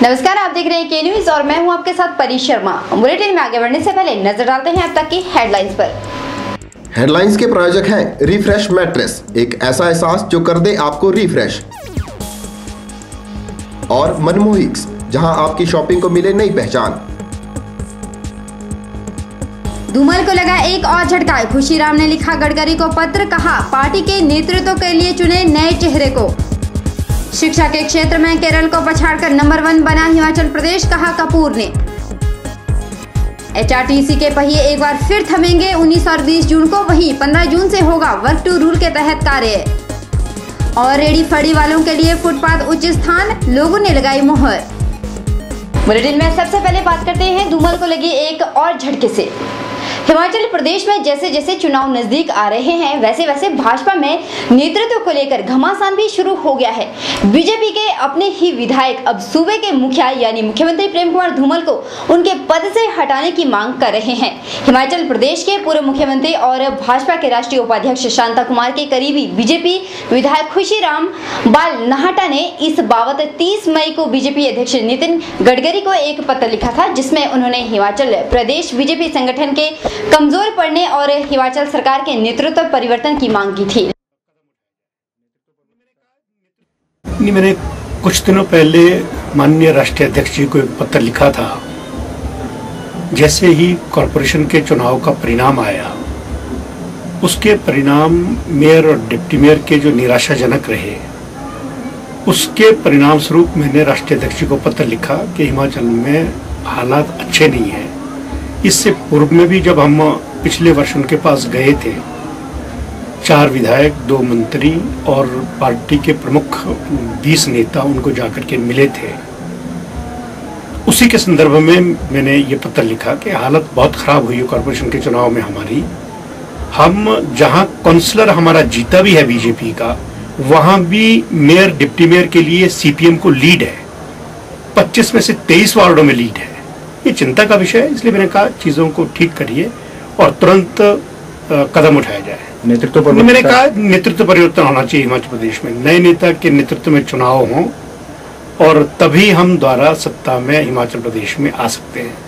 नमस्कार, आप देख रहे हैं के न्यूज और मैं हूं आपके साथ परी शर्मा। बुलेटिन में आगे बढ़ने से पहले नजर डालते हैं अब तक की हेडलाइंस पर। हेडलाइंस के प्रायोजक हैं रिफ्रेश मैट्रेस, एक ऐसा एहसास जो कर दे आपको रिफ्रेश। और मनमोहिक्स, जहां आपकी शॉपिंग को मिले नई पहचान। धूमल को लगा एक और झटका। खुशीराम ने लिखा गडकरी को पत्र, कहा पार्टी के नेतृत्व के लिए चुने नए चेहरे को। शिक्षा के क्षेत्र में केरल को पछाड़कर नंबर 1 बना हिमाचल प्रदेश, कहा कपूर ने। एचआरटीसी के पहिए एक बार फिर थमेंगे 19 और 20 जून को, वहीं 15 जून से होगा वर्क टू रूल के तहत कार्य। और रेडी फड़ी वालों के लिए फुटपाथ उच्च स्थान, लोगों ने लगाई मोहर। बुलेटिन में सबसे पहले बात करते हैं धूमल को लगी एक और झटके से। हिमाचल प्रदेश में जैसे जैसे चुनाव नजदीक आ रहे हैं वैसे वैसे भाजपा में नेतृत्व को लेकर घमासान भी शुरू हो गया है। बीजेपी के अपने ही विधायक अब सूबे के मुखिया यानी मुख्यमंत्री प्रेम कुमार धूमल को उनके पद से हटाने की मांग कर रहे हैं। हिमाचल प्रदेश के पूर्व मुख्यमंत्री और भाजपा के राष्ट्रीय उपाध्यक्ष शांता कुमार के करीबी बीजेपी विधायक खुशीराम बाल नाहटा ने इस बाबत 30 मई को बीजेपी अध्यक्ष नितिन गडकरी को एक पत्र लिखा था, जिसमें उन्होंने हिमाचल प्रदेश बीजेपी संगठन के कमजोर पड़ने और हिमाचल सरकार के नेतृत्व परिवर्तन की मांग की थी। मैंने कुछ दिनों पहले माननीय राष्ट्रीय अध्यक्ष जी को एक पत्र लिखा था। जैसे ही कॉरपोरेशन के चुनाव का परिणाम आया, उसके परिणाम मेयर और डिप्टी मेयर के जो निराशाजनक रहे, उसके परिणाम स्वरूप मैंने राष्ट्रीय अध्यक्ष जी को पत्र लिखा कि हिमाचल में हालात अच्छे नहीं हैं। इससे पूर्व में भी जब हम पिछले वर्ष उनके पास गए थे, 4 विधायक, 2 मंत्री और पार्टी के प्रमुख 20 नेता उनको जाकर के मिले थे। उसी के संदर्भ में मैंने ये पत्र लिखा कि हालत बहुत खराब हुई है कॉर्पोरेशन के चुनाव में हमारी। हम जहां काउंसलर हमारा जीता भी है बीजेपी का, वहां भी मेयर डिप्टी मेयर के लिए सीपीएम को लीड है। 25 में से 23 वार्डों में लीड है। ये चिंता का विषय है, इसलिए मैंने कहा चीजों को ठीक करिए और तुरंत कदम उठाया जाए। मैंने कहा नेतृत्व परिवर्तन होना चाहिए हिमाचल प्रदेश में, नए नेता के नेतृत्व में चुनाव हों और तभी हम दोबारा सत्ता में हिमाचल प्रदेश में आ सकते हैं।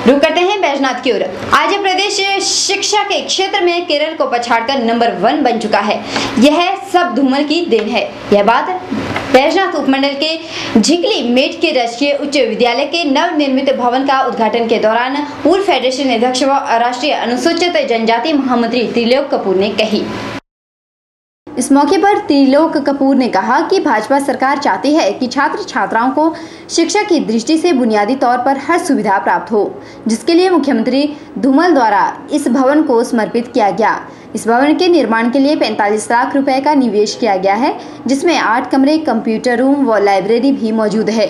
रुक करते हैं बैजनाथ की ओर। आज प्रदेश शिक्षा के क्षेत्र में केरल को पछाड़कर नंबर 1 बन चुका है। यह सब धूमल की देन है। यह बात बैजनाथ उपमंडल के झिकली मेट के राजकीय उच्च विद्यालय के नवनिर्मित भवन का उद्घाटन के दौरान पूर्व फेडरेशन अध्यक्ष व राष्ट्रीय अनुसूचित जनजाति महामंत्री त्रिलोक कपूर ने कही। इस मौके पर त्रिलोक कपूर ने कहा कि भाजपा सरकार चाहती है कि छात्र छात्राओं को शिक्षा की दृष्टि से बुनियादी तौर पर हर सुविधा प्राप्त हो, जिसके लिए मुख्यमंत्री धूमल द्वारा इस भवन को समर्पित किया गया। इस भवन के निर्माण के लिए 45 लाख रुपए का निवेश किया गया है, जिसमें 8 कमरे, कंप्यूटर रूम व लाइब्रेरी भी मौजूद है।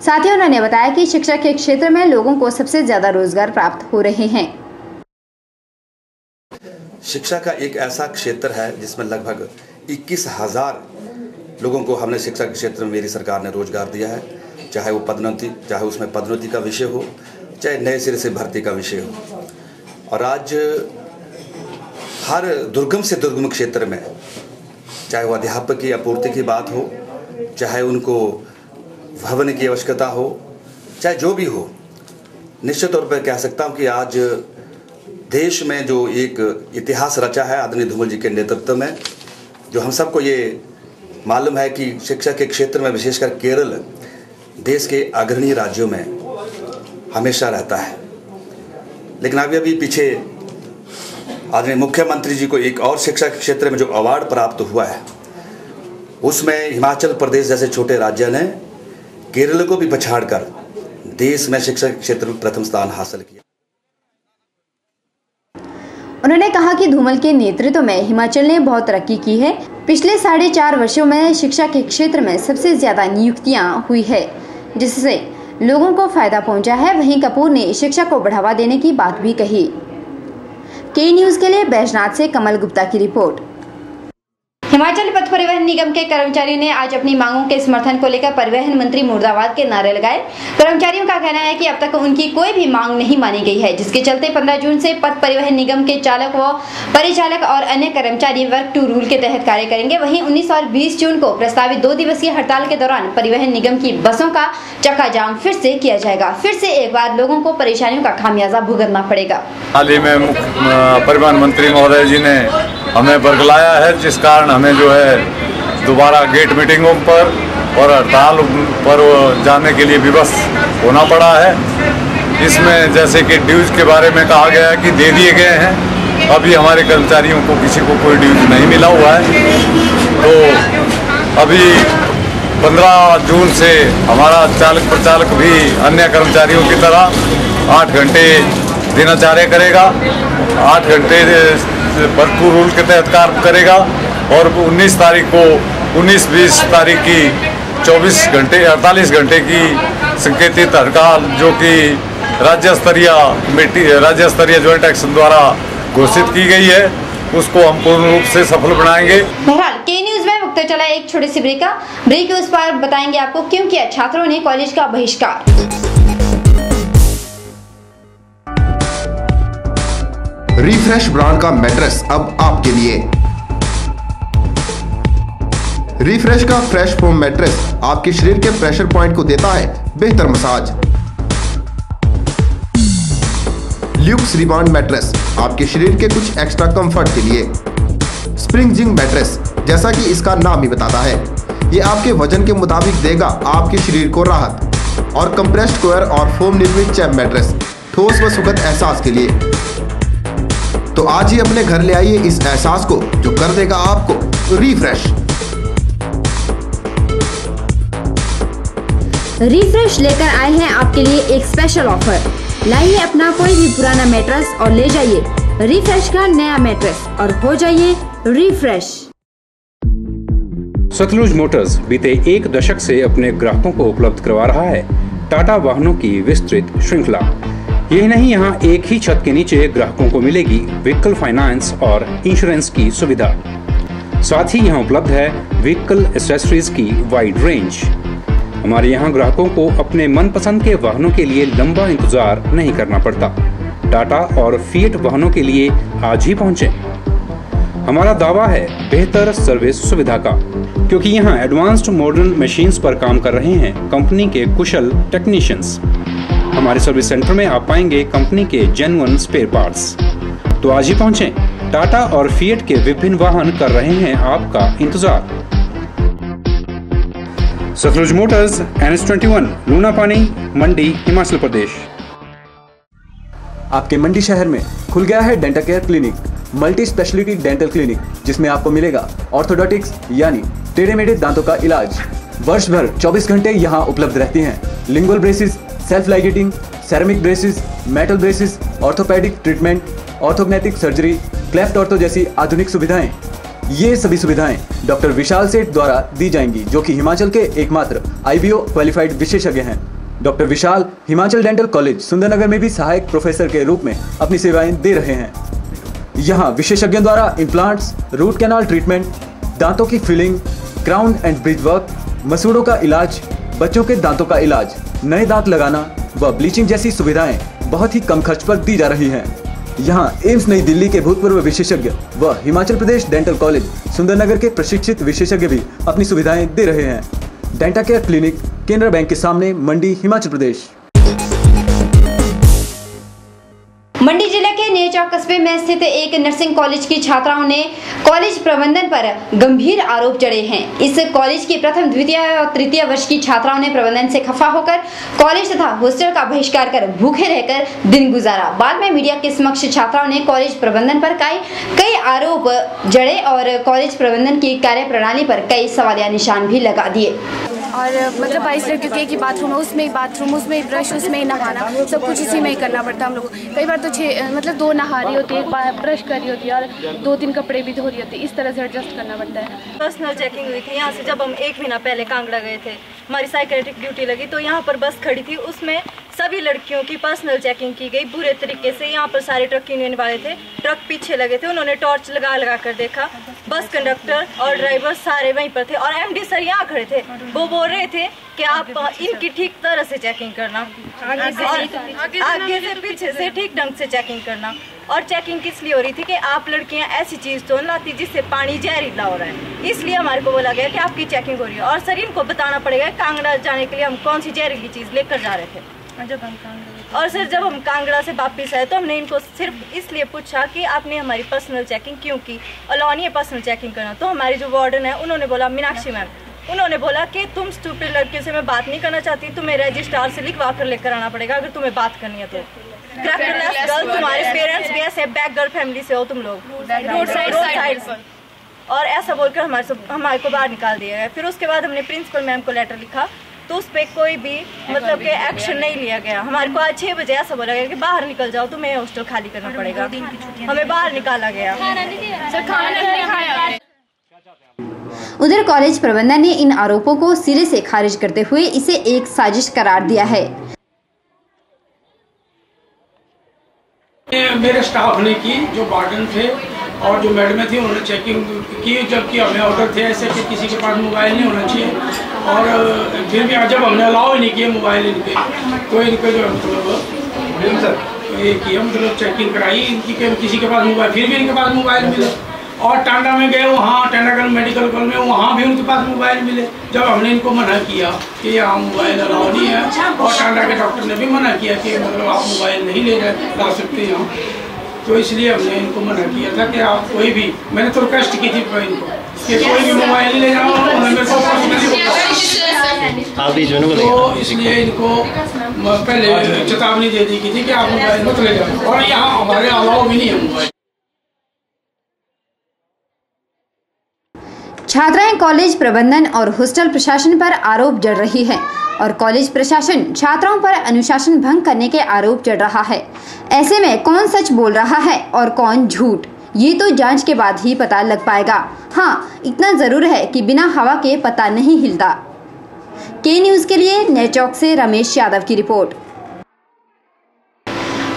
साथ ही उन्होंने बताया कि शिक्षा के क्षेत्र में लोगों को सबसे ज्यादा रोजगार प्राप्त हो रहे हैं। शिक्षा का एक ऐसा क्षेत्र है जिसमें लगभग 21,000 लोगों को हमने शिक्षा के क्षेत्र में मेरी सरकार ने रोजगार दिया है, चाहे वो पदोन्नति, चाहे उसमें पदोन्नति का विषय हो, चाहे नए सिरे से भर्ती का विषय हो। और आज हर दुर्गम से दुर्गम क्षेत्र में, चाहे वो अध्यापक की आपूर्ति की बात हो, चाहे उनको भवन की आवश्यकता हो, चाहे जो भी हो, निश्चित तौर पर कह सकता हूँ कि आज देश में जो एक इतिहास रचा है आदरणीय धूमल जी के नेतृत्व में, जो हम सबको ये मालूम है कि शिक्षा के क्षेत्र में विशेषकर केरल देश के अग्रणी राज्यों में हमेशा रहता है। लेकिन अभी पीछे आदरणीय मुख्यमंत्री जी को एक और शिक्षा के क्षेत्र में जो अवार्ड प्राप्त हुआ है, उसमें हिमाचल प्रदेश जैसे छोटे राज्य ने केरल को भी पछाड़कर देश में शिक्षा के क्षेत्र में प्रथम स्थान हासिल किया। उन्होंने कहा कि धूमल के नेतृत्व में हिमाचल ने बहुत तरक्की की है। पिछले 4.5 वर्षों में शिक्षा के क्षेत्र में सबसे ज्यादा नियुक्तियां हुई है, जिससे लोगों को फायदा पहुंचा है। वहीं कपूर ने शिक्षा को बढ़ावा देने की बात भी कही। के न्यूज के लिए बैजनाथ से कमल गुप्ता की रिपोर्ट। हिमाचल पथ परिवहन निगम के कर्मचारियों ने आज अपनी मांगों के समर्थन को लेकर परिवहन मंत्री मुर्दाबाद के नारे लगाए। कर्मचारियों का कहना है कि अब तक उनकी कोई भी मांग नहीं मानी गई है, जिसके चलते 15 जून से पथ परिवहन निगम के चालक व परिचालक और अन्य कर्मचारी वर्क टू रूल के तहत कार्य करेंगे। वहीं 19 और 20 जून को प्रस्तावित 2 दिवसीय हड़ताल के दौरान परिवहन निगम की बसों का चक्का जाम फिर से किया जाएगा। फिर से एक बार लोगों को परेशानियों का खामियाजा भुगतना पड़ेगा। हाल ही में परिवहन मंत्री महोदय जी ने हमें बरगलाया है, जिस कारण हमें जो है दोबारा गेट मीटिंगों पर और हड़ताल पर जाने के लिए विवश होना पड़ा है। इसमें जैसे कि ड्यूज के बारे में कहा गया है कि दे दिए गए हैं, अभी हमारे कर्मचारियों को किसी को कोई ड्यूज नहीं मिला हुआ है। तो अभी 15 जून से हमारा चालक प्रचालक भी अन्य कर्मचारियों की तरह 8 घंटे दिनचर्या करेगा, 8 घंटे भरपूर रूल के तहत कार्य करेगा और 19 तारीख को 19-20 तारीख की 24 घंटे 48 घंटे की संकेतित हड़ताल जो कि राज्य स्तरीय ज्वाइंट एक्शन द्वारा घोषित की गई है, उसको हम पूर्ण रूप से सफल बनाएंगे। बहरहाल के न्यूज में वक्त चला एक छोटी सी ब्रेक के उस पर बताएंगे आपको क्यों किया छात्रों ने कॉलेज का बहिष्कार। रिफ्रेश ब्रांड का मैट्रेस अब आपके लिए। रिफ्रेश का फ्रेश फोम मैट्रेस आपके शरीर के प्रेशर पॉइंट को देता है बेहतर मसाज। ल्यूक्स रिबाउंड मैट्रेस आपके शरीर के कुछ एक्स्ट्रा कंफर्ट के लिए। स्प्रिंग जिंग मैट्रेस, जैसा कि इसका नाम ही बताता है, ये आपके वजन के मुताबिक देगा आपके शरीर को राहत। और कंप्रेस्ड कोयर और फोम निर्मित चैप मैट्रेस ठोस व सुखद एहसास के लिए। तो आज ही अपने घर ले आइए इस एहसास को जो कर देगा आपको रिफ्रेश। रिफ्रेश लेकर आए हैं आपके लिए एक स्पेशल ऑफर। लाइए अपना कोई भी पुराना मैट्रेस और ले जाइए रिफ्रेश का नया मैट्रेस और हो जाइए रिफ्रेश। सतलुज मोटर्स बीते 1 दशक से अपने ग्राहकों को उपलब्ध करवा रहा है टाटा वाहनों की विस्तृत श्रृंखला। यही नहीं, यहाँ एक ही छत के नीचे ग्राहकों को मिलेगी व्हीकल फाइनेंस और इंश्योरेंस की सुविधा। साथ ही यहाँ उपलब्ध है व्हीकल एक्सेसरीज की वाइड रेंज। हमारे यहाँ ग्राहकों को अपने मनपसंद के वाहनों के लिए लंबा इंतजार नहीं करना पड़ता। टाटा और फिएट वाहनों के लिए आज ही पहुँचें। हमारा दावा है बेहतर सर्विस सुविधा का, क्योंकि यहाँ एडवांस्ड मॉडर्न मशीन्स पर काम कर रहे हैं कंपनी के कुशल टेक्नीशियंस। हमारे सर्विस सेंटर में आप पाएंगे कंपनी के जेन्युइन स्पेयर पार्ट्स। तो आज ही पहुंचें। टाटा और फिएट के विभिन्न वाहन कर रहे हैं आपका इंतजार। सतलुज मोटर्स, NH21, लूनापानी, मंडी, हिमाचल प्रदेश। आपके मंडी शहर में खुल गया है dental care clinic, multi speciality dental clinic, जिसमें आपको मिलेगा ऑर्थोडोंटिक्स यानी टेढ़े मेढ़े दांतों का इलाज। वर्ष भर 24 घंटे यहाँ उपलब्ध रहती हैं। Lingual braces, self ligating, ceramic braces, metal braces, orthopaedic treatment, orthognathic surgery, cleft ortho जैसी आधुनिक सुविधाएं। ये सभी सुविधाएं डॉक्टर विशाल सेठ द्वारा दी जाएंगी, जो कि हिमाचल के एकमात्र IBO क्वालिफाइड विशेषज्ञ हैं। डॉक्टर विशाल हिमाचल डेंटल कॉलेज सुंदरनगर में भी सहायक प्रोफेसर के रूप में अपनी सेवाएं दे रहे हैं। यहाँ विशेषज्ञों द्वारा इम्प्लांट्स, रूट कैनाल ट्रीटमेंट, दांतों की filling, crown and bridge work, मसूड़ों का इलाज, बच्चों के दांतों का इलाज, नए दांत लगाना व ब्लीचिंग जैसी सुविधाएं बहुत ही कम खर्च पर दी जा रही हैं। यहाँ एम्स नई दिल्ली के भूतपूर्व विशेषज्ञ व हिमाचल प्रदेश डेंटल कॉलेज सुंदरनगर के प्रशिक्षित विशेषज्ञ भी अपनी सुविधाएं दे रहे हैं। Dental care clinic, Canara bank के सामने, मंडी, हिमाचल प्रदेश। मंडी जिले के नेचौक कस्बे में स्थित एक नर्सिंग कॉलेज की छात्राओं ने कॉलेज प्रबंधन पर गंभीर आरोप जड़े हैं। इस कॉलेज की प्रथम, द्वितीय और तृतीय वर्ष की छात्राओं ने प्रबंधन से खफा होकर कॉलेज तथा हॉस्टल का बहिष्कार कर भूखे रहकर दिन गुजारा। बाद में मीडिया के समक्ष छात्राओं ने कॉलेज प्रबंधन पर कई आरोप जड़े और कॉलेज प्रबंधन की कार्यप्रणाली पर कई सवालिया निशान भी लगा दिए। और मतलब 22 लड़कियों के एक ही बाथरूम है, उसमें ही ब्रश, उसमें ही नहाना, सब कुछ इसी में ही करना पड़ता है हम लोग को। कई बार तो 2 नहा रही होती है, एक ब्रश कर रही होती है और 2-3 कपड़े भी धो रही होती है। इस तरह से एडजस्ट करना पड़ता है। पर्सनल चेकिंग हुई थी यहाँ से, जब हम 1 महीना पहले कांगड़ा गए थे, हमारी साइकेट्रिक ड्यूटी लगी तो यहाँ पर बस खड़ी थी, उसमें सभी लड़कियों की पर्सनल चेकिंग की गई बुरे तरीके से। यहाँ पर सारे ट्रक यूनियन वाले थे, ट्रक पीछे लगे थे, उन्होंने टॉर्च लगा कर देखा। बस कंडक्टर और ड्राइवर सारे वहीं पर थे और एमडी सर यहाँ खड़े थे। वो बोल रहे थे कि आप इनकी ठीक तरह से चेकिंग करना, आगे से पीछे से ठीक ढंग से चेकिंग करना। और चेकिंग किस लिए हो रही थी कि आप लड़कियां ऐसी चीज तो लाती जिससे पानी जहरीला हो रहा है, इसलिए हमारे को बोला गया कि आपकी चेकिंग हो रही है। और सर इनको बताना पड़ेगा कांगड़ा जाने के लिए हम कौन सी जहरीली चीज लेकर जा रहे थे। और सर जब हम कांगड़ा से वापस आए तो हमने इनको सिर्फ इसलिए पूछा कि आपने हमारी पर्सनल चेकिंग क्यों की, अलाउ नहीं है पर्सनल चेकिंग करना। तो हमारी जो वार्डन है उन्होंने बोला, मीनाक्षी मैम, उन्होंने बोला कि तुम स्टूपिड लड़कियों से मैं बात नहीं करना चाहती, तुम्हें रजिस्ट्रार से लिखवा कर लेकर आना पड़ेगा अगर तुम्हें बात करनी है तो। गर्ल, तुम्हारे पेरेंट्स भी ऐसे बैक गर्ल फैमिली से हो तुम लोग, रोड साइड पर। और ऐसा बोलकर हमारे को बाहर निकाल दिया गया। फिर उसके बाद हमने प्रिंसिपल मैम को लेटर लिखा तो उस पर कोई भी मतलब कि एक्शन नहीं लिया गया। हमारे को आज 6 बजे ऐसा बोला गया कि बाहर निकल जाओ, तुम्हें हॉस्टल खाली करना पड़ेगा। हमें बाहर निकाला गया। उधर कॉलेज प्रबंधन ने इन आरोपों को सिरे से खारिज करते हुए इसे एक साजिश करार दिया है। मेरे स्टाफ ने की, जो वार्डन थे और जो मैडमें थी उन्होंने चेकिंग की, जबकि हमें ऑर्डर थे ऐसे कि किसी के पास मोबाइल नहीं होना चाहिए। और फिर भी जब हमने अलाउ ही नहीं किया मोबाइल इनके, तो इनके जो मतलब ये किया, मतलब चेकिंग कराई इनकी कि किसी के पास मोबाइल, फिर भी इनके पास मोबाइल मिले। और टांडा में गए, वहाँ टांडागढ़ मेडिकल कॉलेज में, वहाँ भी उनके पास मोबाइल मिले। जब हमने इनको मना किया कि यहाँ मोबाइल अलाउ नहीं है, और टांडा के डॉक्टर ने भी मना किया कि मतलब आप मोबाइल नहीं ला सकते यहाँ, तो इसलिए हमने इनको मना किया था कि आप कोई भी, मैंने तो रिक्वेस्ट की थी इनको कि कोई भी मोबाइल नहीं ले जाओ, तो इसलिए इनको पहले चेतावनी दे दी थी कि आप मोबाइल मत ले जाओ, और यहाँ हमारे अलाउ भी नहीं है मोबाइल। छात्राएं कॉलेज प्रबंधन और हॉस्टल प्रशासन पर आरोप जड़ रही है और कॉलेज प्रशासन छात्राओं पर अनुशासन भंग करने के आरोप जड़ रहा है। ऐसे में कौन सच बोल रहा है और कौन झूठ, ये तो जांच के बाद ही पता लग पाएगा। हाँ, इतना जरूर है कि बिना हवा के पता नहीं हिलता। के न्यूज के लिए नए चौक से रमेश यादव की रिपोर्ट।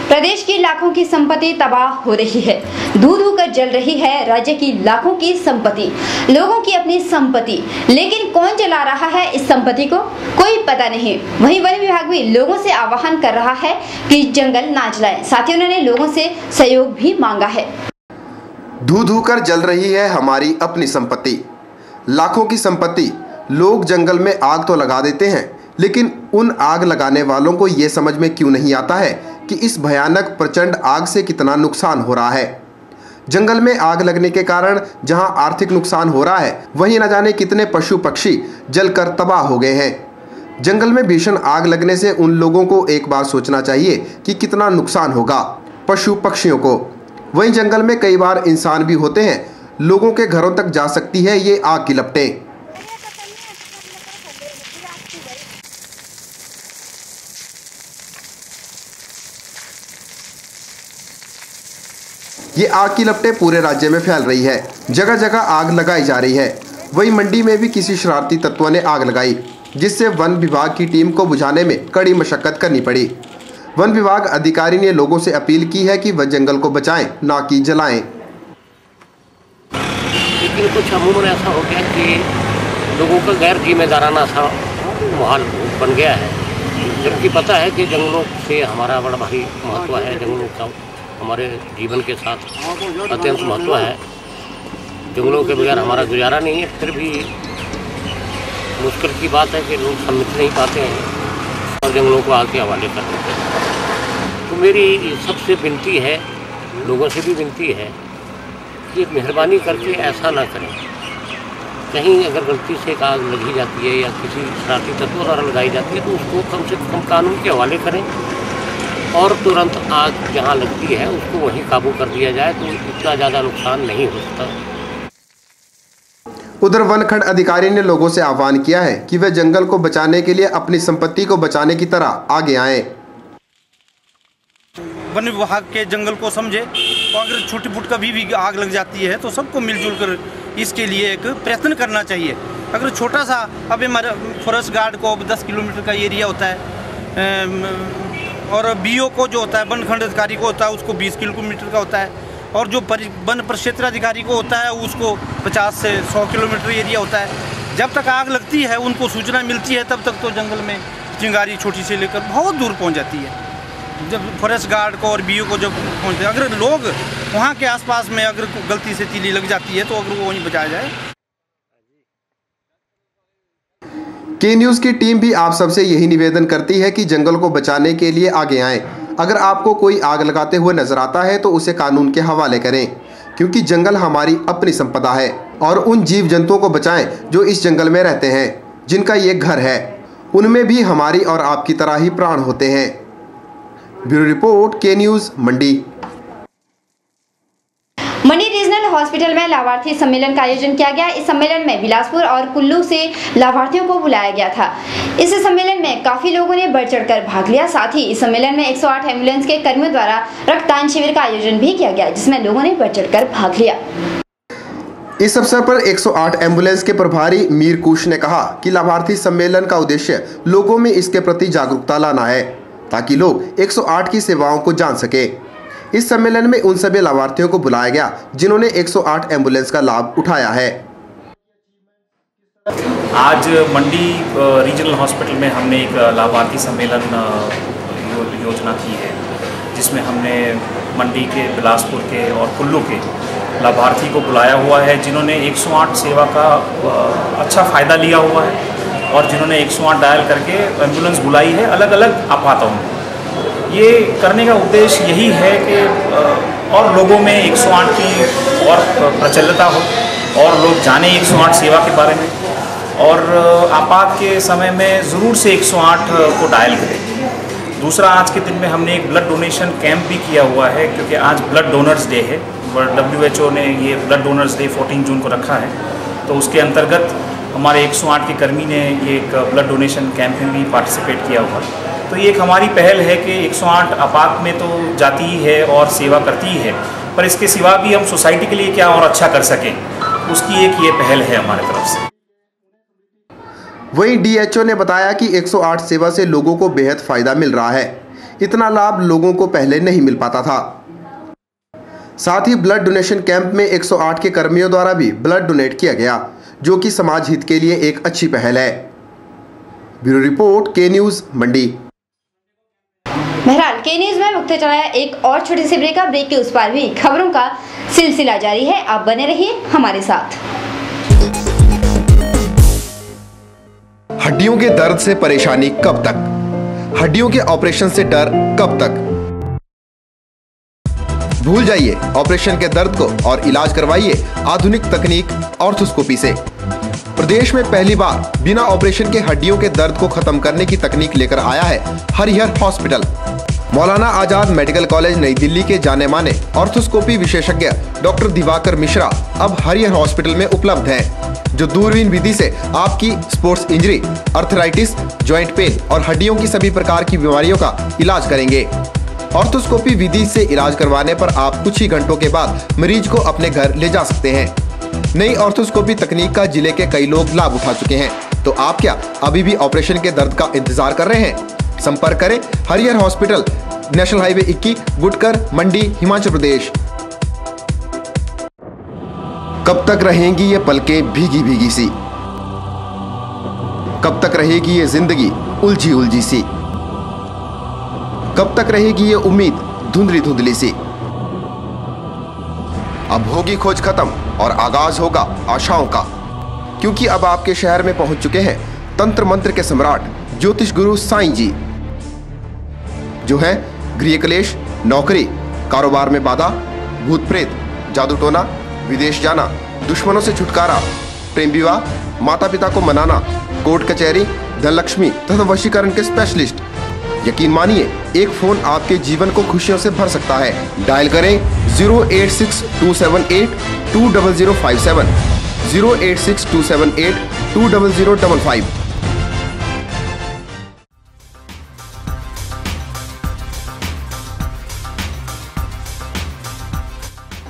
प्रदेश की लाखों की संपत्ति तबाह हो रही है, धू कर जल रही है राज्य की लाखों की संपत्ति, लोगों की अपनी संपत्ति, लेकिन कौन जला रहा है इस संपत्ति को, कोई पता नहीं। वहीं वन विभाग भी लोगों से आह्वान कर रहा है कि जंगल ना जलाएं, साथ ही उन्होंने लोगों से सहयोग भी मांगा है। धू कर जल रही है हमारी अपनी संपत्ति, लाखों की संपत्ति। लोग जंगल में आग तो लगा देते हैं, लेकिन उन आग लगाने वालों को ये समझ में क्यों नहीं आता है कि इस भयानक प्रचंड आग से कितना नुकसान हो रहा है। जंगल में आग लगने के कारण जहां आर्थिक नुकसान हो रहा है, वहीं न जाने कितने पशु पक्षी जलकर तबाह हो गए हैं। जंगल में भीषण आग लगने से उन लोगों को एक बार सोचना चाहिए कि कितना नुकसान होगा पशु पक्षियों को। वहीं जंगल में कई बार इंसान भी होते हैं, लोगों के घरों तक जा सकती है ये आग की लपटें। ये आग की लपटें पूरे राज्य में फैल रही है, जगह जगह आग लगाई जा रही है। वहीं मंडी में भी किसी शरारती तत्वों ने आग लगाई, जिससे वन विभाग की टीम को बुझाने में कड़ी मशक्कत करनी पड़ी। वन विभाग अधिकारी ने लोगों से अपील की है कि वह जंगल को बचाएं, ना कि जलाएं। लेकिन कुछ अमूमन ऐसा हो गया कि लोगों का गैर जिम्मेदाराना सा माहौल बन गया है, जबकि पता है कि जंगलों से हमारा बड़ा भारी महत्व है, जंगलों का हमारे जीवन के साथ अत्यंत महत्व है। जंगलों के बगैर हमारा गुजारा नहीं है, फिर भी मुश्किल की बात है कि लोग समझ नहीं पाते हैं और जंगलों को आग के हवाले कर देते हैं। तो मेरी सबसे विनती है, लोगों से भी विनती है कि मेहरबानी करके ऐसा ना करें। कहीं अगर गलती से एक आग लगी जाती है या किसी शरारती तत्व द्वारा लगाई जाती है, तो उसको कम से कम कानून के हवाले करें और तुरंत आग जहां लगती है उसको वहीं काबू कर दिया जाए, तो इतना ज़्यादा नुकसान नहीं हो सकता। उधर वनखंड अधिकारी ने लोगों से आह्वान किया है कि वे जंगल को बचाने के लिए अपनी संपत्ति को बचाने की तरह आगे आएं। वन विभाग के जंगल को समझे, तो अगर छोटी फुट कभी भी आग लग जाती है तो सबको मिलजुल कर इसके लिए एक प्रयत्न करना चाहिए। अगर छोटा सा, अब हमारे फॉरेस्ट गार्ड को 10 किलोमीटर का एरिया होता है, और बीओ को जो होता है, वन खंड अधिकारी को होता है, उसको 20 किलोमीटर का होता है, और जो वन परिक्षेत्र अधिकारी को होता है उसको 50 से 100 किलोमीटर एरिया होता है। जब तक आग लगती है, उनको सूचना मिलती है, तब तक तो जंगल में चिंगारी छोटी से लेकर बहुत दूर पहुंच जाती है। जब फॉरेस्ट गार्ड को और बीओ को जब पहुँचते, अगर लोग वहाँ के आसपास में अगर गलती से तीली लग जाती है तो अगर वो वहीं बचाया जाए। के न्यूज़ की टीम भी आप सबसे यही निवेदन करती है कि जंगल को बचाने के लिए आगे आएं। अगर आपको कोई आग लगाते हुए नजर आता है तो उसे कानून के हवाले करें, क्योंकि जंगल हमारी अपनी संपदा है। और उन जीव जंतुओं को बचाएं जो इस जंगल में रहते हैं, जिनका ये घर है। उनमें भी हमारी और आपकी तरह ही प्राण होते हैं। ब्यूरो रिपोर्ट, के न्यूज़, मंडी। मंडी रीजनल हॉस्पिटल में लाभार्थी सम्मेलन का आयोजन किया गया। इस सम्मेलन में बिलासपुर और कुल्लू से लाभार्थियों को बुलाया गया था। इस सम्मेलन में काफी लोगों ने बढ़ चढ़कर भाग लिया। साथ ही इस सम्मेलन में 108 एम्बुलेंस के कर्मियों द्वारा रक्तदान शिविर का आयोजन भी किया गया, जिसमें लोगों ने बढ़ चढ़कर भाग लिया। इस अवसर पर 108 एम्बुलेंस के प्रभारी मीर कुश ने कहा कि लाभार्थी सम्मेलन का उद्देश्य लोगों में इसके प्रति जागरूकता लाना है, ताकि लोग 108 की सेवाओं को जान सके। इस सम्मेलन में उन सभी लाभार्थियों को बुलाया गया जिन्होंने 108 एम्बुलेंस का लाभ उठाया है। आज मंडी रीजनल हॉस्पिटल में हमने एक लाभार्थी सम्मेलन योजना की है, जिसमें हमने मंडी के, बिलासपुर के और कुल्लू के लाभार्थी को बुलाया हुआ है, जिन्होंने 108 सेवा का अच्छा फ़ायदा लिया हुआ है और जिन्होंने 108 डायल करके एम्बुलेंस बुलाई है अलग अलग आपातों में। ये करने का उद्देश्य यही है कि और लोगों में 108 की और प्रचलितता हो और लोग जाने 108 सेवा के बारे में, और आपात के समय में ज़रूर से 108 को डायल करें। दूसरा, आज के दिन में हमने एक ब्लड डोनेशन कैंप भी किया हुआ है, क्योंकि आज ब्लड डोनर्स डे है। WHO ने ये ब्लड डोनर्स डे 14 जून को रखा है, तो उसके अंतर्गत हमारे 108 के कर्मी ने ये एक ब्लड डोनेशन कैंप में भी पार्टिसिपेट किया हुआ। तो ये एक हमारी पहल है कि 108 आपात में तो जाती ही है और सेवा करती ही है, पर इसके सिवा भी हम सोसाइटी के लिए क्या और अच्छा कर सकें, उसकी एक ये पहल है हमारे तरफ से। वहीं DHO ने बताया कि 108 सेवा से लोगों को बेहद फायदा मिल रहा है। इतना लाभ लोगों को पहले नहीं मिल पाता था। साथ ही ब्लड डोनेशन कैंप में 108 के कर्मियों द्वारा भी ब्लड डोनेट किया गया, जो कि समाज हित के लिए एक अच्छी पहल है। ब्यूरो रिपोर्ट, के न्यूज़, मंडी। बहरहाल के न्यूज़ में वक्त चलाया एक और छोटी सी ब्रेक। ब्रेक के उस पार भी खबरों का सिलसिला जारी है। आप बने रहिए हमारे साथ। हड्डियों के दर्द से परेशानी कब तक? हड्डियों के ऑपरेशन से डर कब तक? भूल जाइए ऑपरेशन के दर्द को और इलाज करवाइए आधुनिक तकनीक ऑर्थोस्कोपी से। प्रदेश में पहली बार बिना ऑपरेशन के हड्डियों के दर्द को खत्म करने की तकनीक लेकर आया है Harihar hospital. Maulana Azad medical college नई दिल्ली के जाने माने ऑर्थोस्कोपी विशेषज्ञ डॉक्टर दिवाकर मिश्रा अब हरिहर हॉस्पिटल में उपलब्ध हैं, जो दूरबीन विधि से आपकी sports injury, arthritis, joint pain और हड्डियों की सभी प्रकार की बीमारियों का इलाज करेंगे। ऑर्थोस्कोपी विधि से इलाज करवाने पर आप कुछ ही घंटों के बाद मरीज को अपने घर ले जा सकते हैं। नई ऑर्थोस्कोपी तकनीक का जिले के कई लोग लाभ उठा चुके हैं, तो आप क्या अभी भी ऑपरेशन के दर्द का इंतजार कर रहे हैं? संपर्क करें Harihar hospital, national highway 21, Gutkar, मंडी, हिमाचल प्रदेश। कब तक रहेंगी ये पलकें भीगी भीगी सी? कब तक रहेगी ये जिंदगी उलझी उलझी सी? कब तक रहेगी ये उम्मीद धुंधली धुंधली सी? अब होगी खोज खत्म और आगाज होगा आशाओं का, क्योंकि अब आपके शहर में पहुंच चुके हैं तंत्र मंत्र के सम्राट ज्योतिष गुरु साईं जी, जो है गृह क्लेश, नौकरी, कारोबार में बाधा, भूत प्रेत, जादू टोना, विदेश जाना, दुश्मनों से छुटकारा, प्रेम विवाह, माता पिता को मनाना, कोर्ट कचहरी, धनलक्ष्मी तथा वशीकरण के स्पेशलिस्ट। यकीन मानिए, एक फोन आपके जीवन को खुशियों से भर सकता है। डायल करें 086-278-20057, 086-278-20055।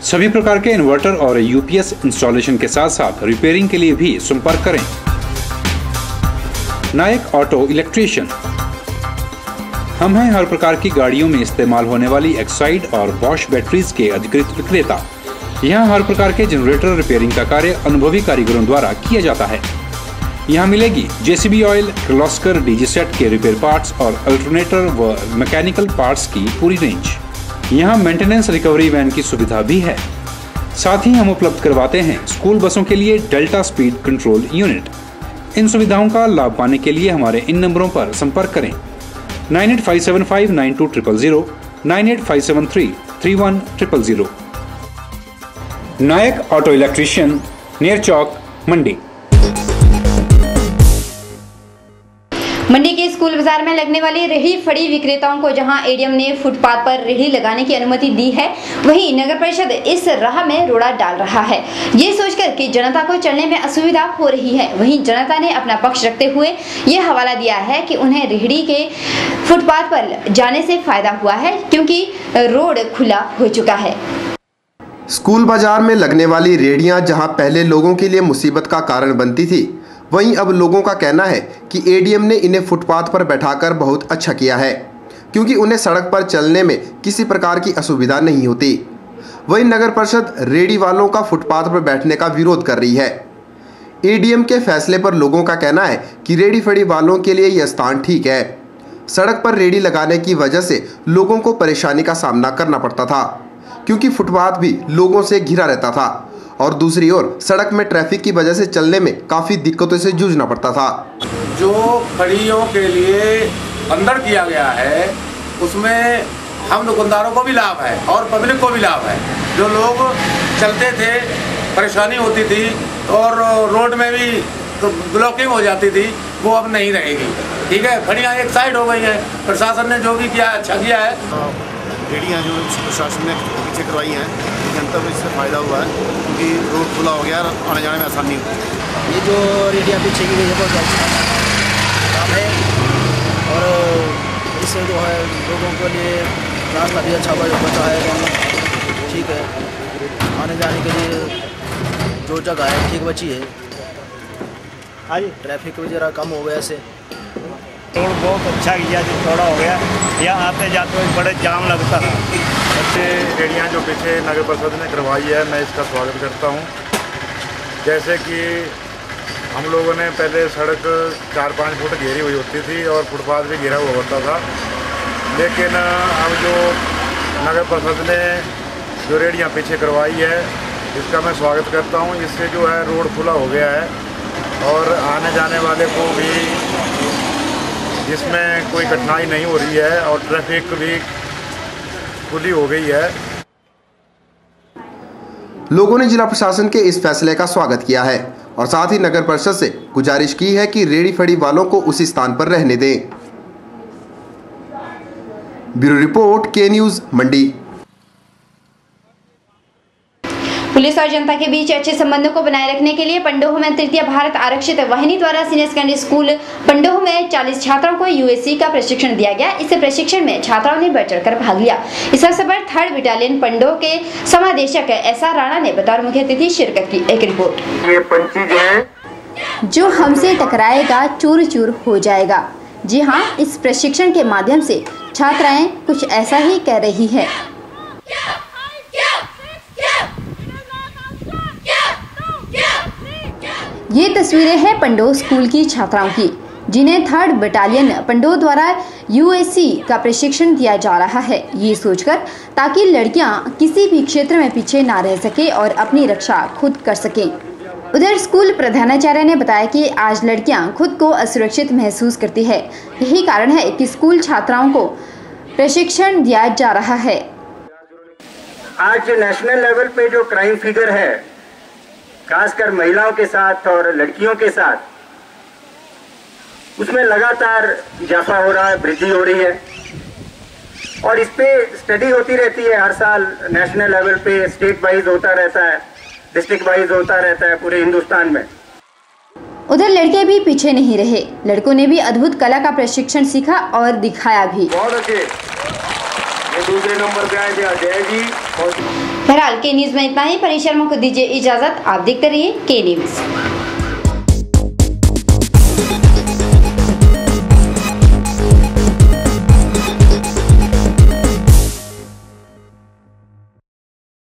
सभी प्रकार के इन्वर्टर और यूपीएस इंस्टॉलेशन के साथ साथ रिपेयरिंग के लिए भी संपर्क करें। नायक ऑटो इलेक्ट्रीशियन, हम हैं हर प्रकार की गाड़ियों में इस्तेमाल होने वाली एक्साइड और बॉश बैटरीज के अधिकृत विक्रेता। यहाँ हर प्रकार के जनरेटर रिपेयरिंग का कार्य अनुभवी कारीगरों द्वारा किया जाता है। यहाँ मिलेगी JCB oil, Kirloskar DG set के रिपेयर पार्ट्स और अल्टरनेटर व मैकेनिकल पार्ट्स की पूरी रेंज। यहाँ मेंटेनेंस रिकवरी वैन की सुविधा भी है। साथ ही हम उपलब्ध करवाते हैं स्कूल बसों के लिए डेल्टा स्पीड कंट्रोल यूनिट। इन सुविधाओं का लाभ पाने के लिए हमारे इन नंबरों पर संपर्क करें 9857592000, 9857331000। नायक ऑटो इलेक्ट्रीशियन, नियर चौक, मंडी। मंडी के स्कूल बाजार में लगने वाली रेहड़ी फड़ी विक्रेताओं को जहां एडीएम ने फुटपाथ पर रेहड़ी लगाने की अनुमति दी है, वहीं नगर परिषद इस राह में रोड़ा डाल रहा है, ये सोचकर कि जनता को चलने में असुविधा हो रही है। वहीं जनता ने अपना पक्ष रखते हुए ये हवाला दिया है कि उन्हें रेहड़ी के फुटपाथ पर जाने से फायदा हुआ है, क्योंकि रोड खुला हो चुका है। स्कूल बाजार में लगने वाली रेहड़ियां जहां पहले लोगों के लिए मुसीबत का कारण बनती थी, वहीं अब लोगों का कहना है कि एडीएम ने इन्हें फुटपाथ पर बैठाकर बहुत अच्छा किया है, क्योंकि उन्हें सड़क पर चलने में किसी प्रकार की असुविधा नहीं होती। वहीं नगर परिषद रेहड़ी वालों का फुटपाथ पर बैठने का विरोध कर रही है। एडीएम के फैसले पर लोगों का कहना है कि रेहड़ी फड़ी वालों के लिए यह स्थान ठीक है। सड़क पर रेहड़ी लगाने की वजह से लोगों को परेशानी का सामना करना पड़ता था, क्योंकि फुटपाथ भी लोगों से घिरा रहता था और दूसरी ओर सड़क में ट्रैफिक की वजह से चलने में काफ़ी दिक्कतों से जूझना पड़ता था। जो फड़ियों के लिए अंदर किया गया है उसमें हम दुकानदारों को भी लाभ है और पब्लिक को भी लाभ है। जो लोग चलते थे परेशानी होती थी और रोड में भी तो ब्लॉकिंग हो जाती थी, वो अब नहीं रहेगी। ठीक है, फड़ियाँ एक साइड हो गई हैं। प्रशासन ने जो भी किया अच्छा किया है। रेहड़ियाँ जो प्रशासन ने पीछे करवाई हैं, जनता को इससे फ़ायदा हुआ है, क्योंकि रोड खुला हो गया, आने जाने में आसानी हुई। ये जो रेहड़ियाँ पीछे की गई है बहुत अच्छा काम है और इससे जो है लोगों के लिए रास्ता भी अच्छा बचा है। ठीक है, आने जाने के लिए जो जगह है ठीक बची है। हाँ जी, ट्रैफिक भी ज़रा कम हो गया इससे। रोड बहुत अच्छा किया, जो चौड़ा हो गया, यहाँ आते जाते हुए बड़े जाम लगता था। अच्छे रेहड़ियाँ जो पीछे नगर परिषद ने करवाई है, मैं इसका स्वागत करता हूँ। जैसे कि हम लोगों ने पहले सड़क 4-5 फुट घेरी हुई होती थी और फुटपाथ भी घेरा हुआ होता था, लेकिन अब जो नगर परिषद ने जो रेहड़ियाँ पीछे करवाई है, इसका मैं स्वागत करता हूँ। इससे जो है रोड खुला हो गया है और आने जाने वाले को भी इसमें कोई कठिनाई नहीं हो रही है और ट्रैफिक भी खुली हो गई है। लोगों ने जिला प्रशासन के इस फैसले का स्वागत किया है और साथ ही नगर परिषद से गुजारिश की है कि रेहड़ी फड़ी वालों को उसी स्थान पर रहने दें। ब्यूरो रिपोर्ट, के न्यूज़, मंडी। पुलिस और जनता के बीच अच्छे संबंधों को बनाए रखने के लिए पंडोह में तृतीय भारत आरक्षित वाहिनी द्वारा सीनियर सेकेंडरी स्कूल पंडोह में 40 छात्राओं को यूएससी का प्रशिक्षण दिया गया। इस प्रशिक्षण में छात्राओं ने बढ़ चढ़कर भाग लिया। इस अवसर पर 3rd बटालियन पंडोह के समादेशक एसआर राणा ने बतौर मुख्य अतिथि शिरकत की। एक रिपोर्ट। ये पंची जो हमसे टकराएगा चूर चूर हो जाएगा। जी हाँ, इस प्रशिक्षण के माध्यम से छात्राएं कुछ ऐसा ही कह रही है। ये तस्वीरें हैं पंडोह स्कूल की छात्राओं की, जिन्हें 3rd बटालियन पंडोह द्वारा यूएससी का प्रशिक्षण दिया जा रहा है, ये सोचकर ताकि लड़कियां किसी भी क्षेत्र में पीछे ना रह सके और अपनी रक्षा खुद कर सकें। उधर स्कूल प्रधानाचार्य ने बताया कि आज लड़कियां खुद को असुरक्षित महसूस करती है, यही कारण है कि स्कूल छात्राओं को प्रशिक्षण दिया जा रहा है। आज नेशनल लेवल पे जो क्राइम फिगर है, खासकर महिलाओं के साथ और लड़कियों के साथ, उसमें लगातार इजाफा हो रहा है, वृद्धि हो रही है और इस पे स्टडी होती रहती है। हर साल नेशनल लेवल पे स्टेट वाइज होता रहता है, डिस्ट्रिक्ट वाइज होता रहता है पूरे हिंदुस्तान में। उधर लड़के भी पीछे नहीं रहे, लड़कों ने भी अद्भुत कला का प्रशिक्षण सीखा और दिखाया भी। दूसरे नंबर पे आए थे अजय जी। बहरहाल के न्यूज़ में इतना ही। परिशर्मा को दीजिए इजाजत। आप देखते रहिए के न्यूज़।